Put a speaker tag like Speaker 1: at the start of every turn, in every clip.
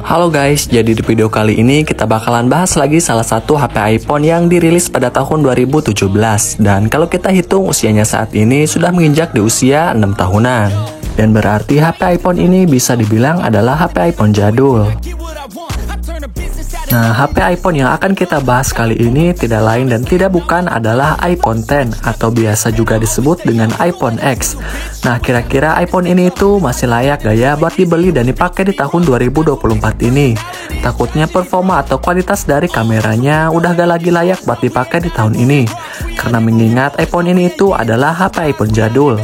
Speaker 1: Halo guys, jadi di video kali ini kita bakalan bahas lagi salah satu HP iPhone yang dirilis pada tahun 2017. Dan kalau kita hitung usianya saat ini sudah menginjak di usia 6 tahunan. Dan berarti HP iPhone ini bisa dibilang adalah HP iPhone jadul. Nah, HP iPhone yang akan kita bahas kali ini tidak lain dan tidak bukan adalah iPhone X atau biasa juga disebut dengan iPhone X. Nah, kira-kira iPhone ini itu masih layak gak ya buat dibeli dan dipakai di tahun 2024 ini? Takutnya performa atau kualitas dari kameranya udah gak lagi layak buat dipakai di tahun ini. Karena mengingat iPhone ini itu adalah HP iPhone jadul.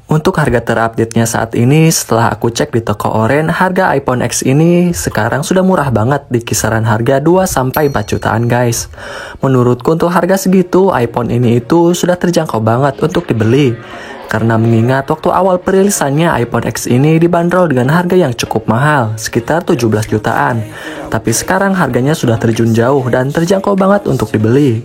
Speaker 1: Untuk harga terupdate-nya saat ini, setelah aku cek di toko Oren, harga iPhone X ini sekarang sudah murah banget di kisaran harga 2-4 jutaan guys. Menurutku untuk harga segitu, iPhone ini itu sudah terjangkau banget untuk dibeli. Karena mengingat waktu awal perilisannya iPhone X ini dibanderol dengan harga yang cukup mahal, sekitar 17 jutaan. Tapi sekarang harganya sudah terjun jauh dan terjangkau banget untuk dibeli.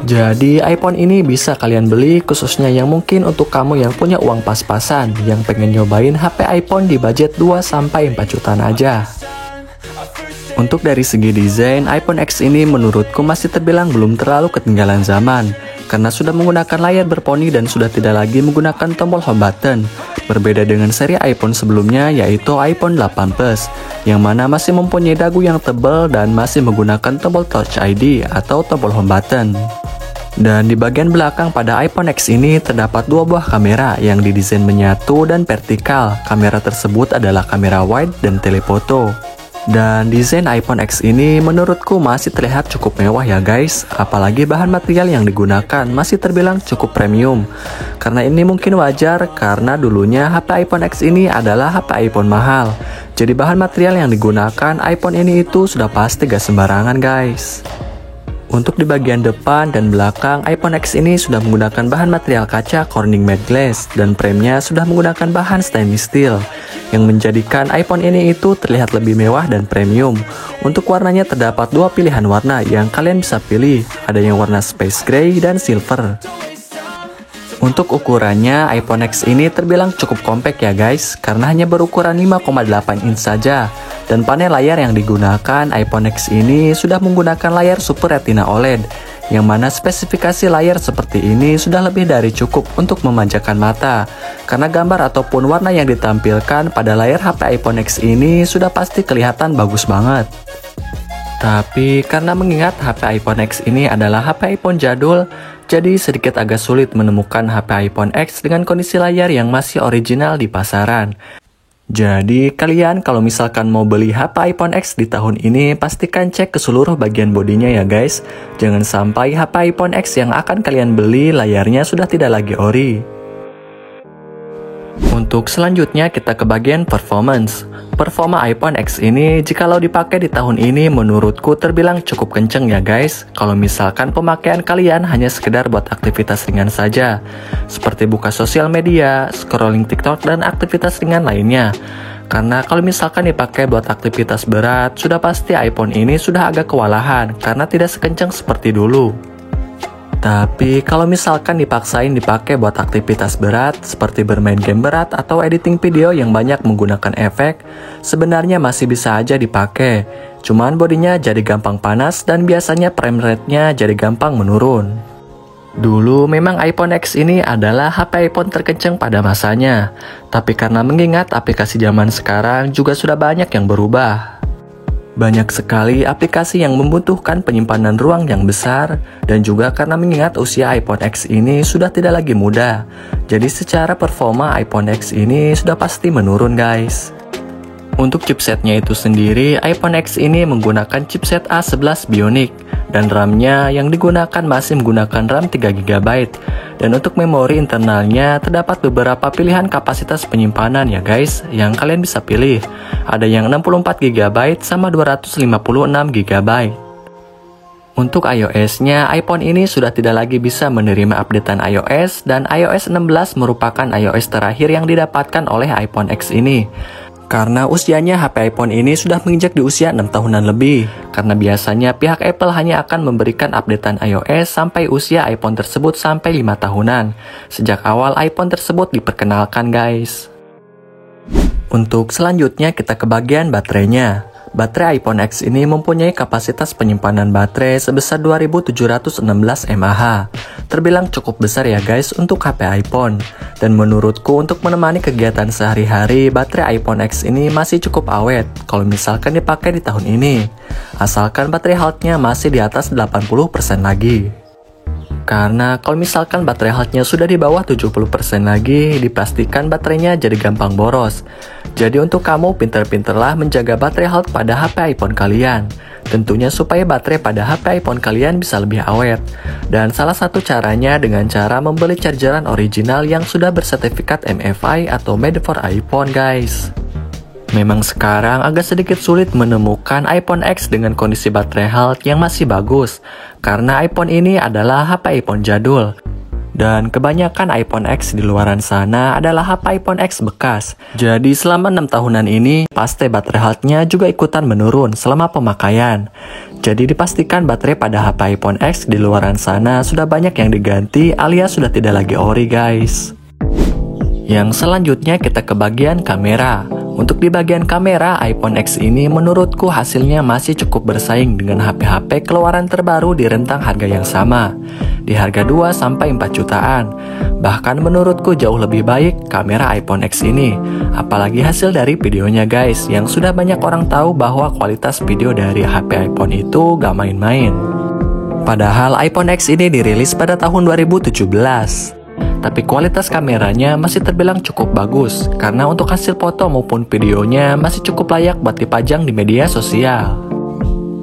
Speaker 1: Jadi iPhone ini bisa kalian beli khususnya yang mungkin untuk kamu yang punya uang pas-pasan, yang pengen nyobain HP iPhone di budget 2-4 jutaan aja. Untuk dari segi desain, iPhone X ini menurutku masih terbilang belum terlalu ketinggalan zaman. Karena sudah menggunakan layar berponi dan sudah tidak lagi menggunakan tombol home button. Berbeda dengan seri iPhone sebelumnya yaitu iPhone 8 Plus, yang mana masih mempunyai dagu yang tebal dan masih menggunakan tombol Touch ID atau tombol home button. Dan di bagian belakang pada iPhone X ini terdapat dua buah kamera yang didesain menyatu dan vertikal. Kamera tersebut adalah kamera wide dan telefoto. Dan desain iPhone X ini menurutku masih terlihat cukup mewah ya guys. Apalagi bahan material yang digunakan masih terbilang cukup premium. Karena ini mungkin wajar karena dulunya HP iPhone X ini adalah HP iPhone mahal. Jadi bahan material yang digunakan iPhone ini itu sudah pasti gak sembarangan guys. Untuk di bagian depan dan belakang, iPhone X ini sudah menggunakan bahan material kaca Corning Matte Glass dan frame-nya sudah menggunakan bahan stainless steel yang menjadikan iPhone ini itu terlihat lebih mewah dan premium. Untuk warnanya terdapat dua pilihan warna yang kalian bisa pilih, ada yang warna space gray dan silver. Untuk ukurannya, iPhone X ini terbilang cukup compact ya guys, karena hanya berukuran 5,8 inch saja. Dan panel layar yang digunakan iPhone X ini sudah menggunakan layar Super Retina OLED, yang mana spesifikasi layar seperti ini sudah lebih dari cukup untuk memanjakan mata. Karena gambar ataupun warna yang ditampilkan pada layar HP iPhone X ini sudah pasti kelihatan bagus banget. Tapi karena mengingat HP iPhone X ini adalah HP iPhone jadul, jadi sedikit agak sulit menemukan HP iPhone X dengan kondisi layar yang masih original di pasaran. Jadi kalian kalau misalkan mau beli HP iPhone X di tahun ini, pastikan cek ke seluruh bagian bodinya ya guys. Jangan sampai HP iPhone X yang akan kalian beli layarnya sudah tidak lagi ori. Untuk selanjutnya kita ke bagian performance. Performa iPhone X ini jikalau dipakai di tahun ini menurutku terbilang cukup kenceng ya guys. Kalau misalkan pemakaian kalian hanya sekedar buat aktivitas ringan saja, seperti buka sosial media, scrolling TikTok dan aktivitas ringan lainnya. Karena kalau misalkan dipakai buat aktivitas berat, sudah pasti iPhone ini sudah agak kewalahan karena tidak sekencang seperti dulu. Tapi kalau misalkan dipaksain dipakai buat aktivitas berat seperti bermain game berat atau editing video yang banyak menggunakan efek, sebenarnya masih bisa aja dipakai. Cuman bodinya jadi gampang panas dan biasanya frame rate-nya jadi gampang menurun. Dulu memang iPhone X ini adalah HP iPhone terkencang pada masanya. Tapi karena mengingat aplikasi zaman sekarang juga sudah banyak yang berubah. Banyak sekali aplikasi yang membutuhkan penyimpanan ruang yang besar, dan juga karena mengingat usia iPhone X ini sudah tidak lagi muda. Jadi secara performa iPhone X ini sudah pasti menurun guys. Untuk chipsetnya itu sendiri, iPhone X ini menggunakan chipset A11 Bionic, dan RAM-nya yang digunakan masih menggunakan RAM 3GB. Dan untuk memori internalnya terdapat beberapa pilihan kapasitas penyimpanan ya guys, yang kalian bisa pilih. Ada yang 64GB sama 256GB. Untuk iOS-nya, iPhone ini sudah tidak lagi bisa menerima updatean iOS, dan iOS 16 merupakan iOS terakhir yang didapatkan oleh iPhone X ini. Karena usianya HP iPhone ini sudah menginjak di usia 6 tahunan lebih. Karena biasanya pihak Apple hanya akan memberikan updatean iOS sampai usia iPhone tersebut sampai 5 tahunan. Sejak awal iPhone tersebut diperkenalkan guys. Untuk selanjutnya kita ke bagian baterainya. Baterai iPhone X ini mempunyai kapasitas penyimpanan baterai sebesar 2716 mAh. Terbilang cukup besar ya guys untuk HP iPhone. Dan menurutku untuk menemani kegiatan sehari-hari, baterai iPhone X ini masih cukup awet kalau misalkan dipakai di tahun ini. Asalkan baterai health-nya masih di atas 80% lagi. Karena kalau misalkan baterai health-nya sudah di bawah 70% lagi, dipastikan baterainya jadi gampang boros. Jadi untuk kamu pinter-pinterlah menjaga baterai health pada HP iPhone kalian. Tentunya supaya baterai pada HP iPhone kalian bisa lebih awet. Dan salah satu caranya dengan cara membeli chargeran original yang sudah bersertifikat MFI atau Made for iPhone guys. Memang sekarang agak sedikit sulit menemukan iPhone X dengan kondisi baterai health yang masih bagus. Karena iPhone ini adalah HP iPhone jadul. Dan kebanyakan iPhone X di luaran sana adalah HP iPhone X bekas. Jadi selama 6 tahunan ini, pasti baterai health-nya juga ikutan menurun selama pemakaian. Jadi dipastikan baterai pada HP iPhone X di luaran sana sudah banyak yang diganti alias sudah tidak lagi ori guys. Yang selanjutnya kita ke bagian kamera. Untuk di bagian kamera, iPhone X ini menurutku hasilnya masih cukup bersaing dengan HP-HP keluaran terbaru di rentang harga yang sama, di harga 2-4 jutaan. Bahkan menurutku jauh lebih baik kamera iPhone X ini, apalagi hasil dari videonya guys, yang sudah banyak orang tahu bahwa kualitas video dari HP iPhone itu gak main-main. Padahal iPhone X ini dirilis pada tahun 2017. Tapi kualitas kameranya masih terbilang cukup bagus, karena untuk hasil foto maupun videonya masih cukup layak buat dipajang di media sosial.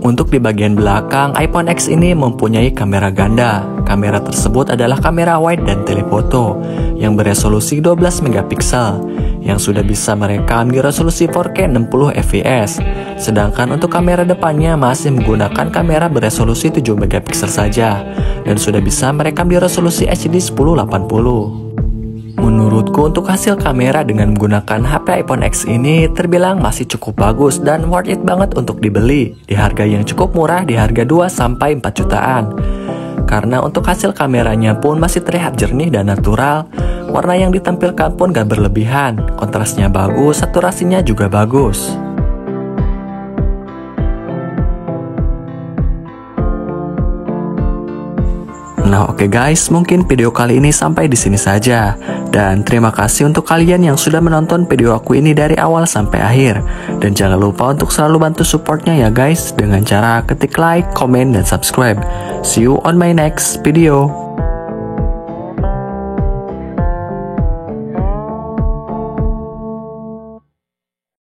Speaker 1: Untuk di bagian belakang, iPhone X ini mempunyai kamera ganda. Kamera tersebut adalah kamera wide dan telefoto, yang beresolusi 12 megapiksel, yang sudah bisa merekam di resolusi 4K 60 fps. Sedangkan untuk kamera depannya masih menggunakan kamera beresolusi 7 megapiksel saja, dan sudah bisa merekam di resolusi HD 1080. Menurutku untuk hasil kamera dengan menggunakan HP iPhone X ini terbilang masih cukup bagus dan worth it banget untuk dibeli di harga yang cukup murah, di harga 2-4 jutaan. Karena untuk hasil kameranya pun masih terlihat jernih dan natural. Warna yang ditampilkan pun gak berlebihan, kontrasnya bagus, saturasinya juga bagus. Nah oke guys, mungkin video kali ini sampai di sini saja. Dan terima kasih untuk kalian yang sudah menonton video aku ini dari awal sampai akhir. Dan jangan lupa untuk selalu bantu supportnya ya guys, dengan cara ketik like, komen, dan subscribe. See you on my next video.